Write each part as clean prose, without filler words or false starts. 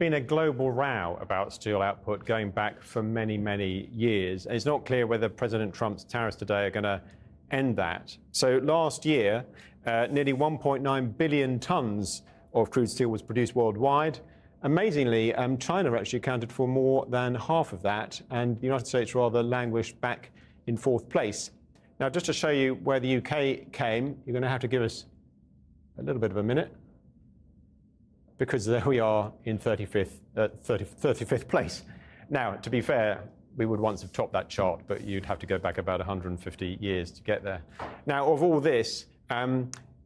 been a global row about steel output going back for many, many years. It's not clear whether President Trump's tariffs today are going to end that. So last year, nearly 1.9 billion tons of crude steel was produced worldwide. Amazingly, China actually accounted for more than half of that, and the United States rather languished back in fourth place. Now, just to show you where the UK came, you're going to have to give us a little bit of a minute, because there we are in 35th place. Now, to be fair, we would once have topped that chart, but you'd have to go back about 150 years to get there. Now, of all this,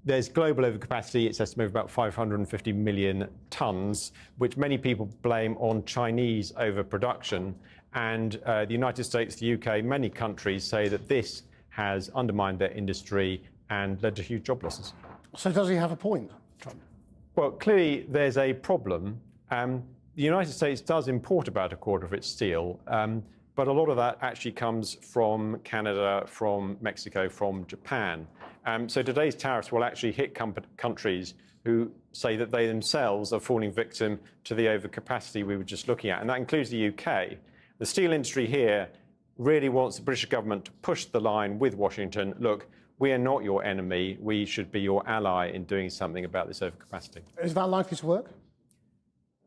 there's global overcapacity. It's estimated about 550 million tons, which many people blame on Chinese overproduction. And the United States, the UK, many countries say that this has undermined their industry and led to huge job losses. So does he have a point, Trump? Well, clearly there's a problem. The United States does import about a quarter of its steel, but a lot of that actually comes from Canada, from Mexico, from Japan. So today's tariffs will actually hit countries who say that they themselves are falling victim to the overcapacity we were just looking at, and that includes the UK. The steel industry here really wants the British government to push the line with Washington. Look, we are not your enemy. We should be your ally in doing something about this overcapacity. Is that likely to work?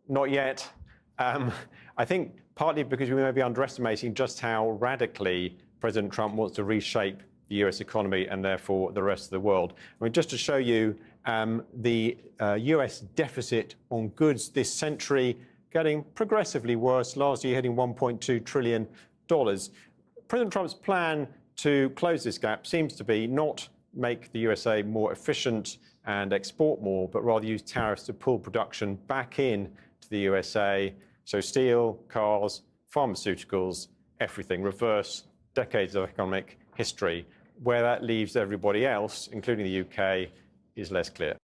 Not yet. I think partly because we may be underestimating just how radically President Trump wants to reshape the US economy and therefore the rest of the world. I mean, just to show you the US deficit on goods this century getting progressively worse, last year hitting $1.2 trillion. President Trump's plan to close this gap seems to be not make the USA more efficient and export more, but rather use tariffs to pull production back in to the USA. So steel, cars, pharmaceuticals, everything, reverse decades of economic history. Where that leaves everybody else, including the UK, is less clear.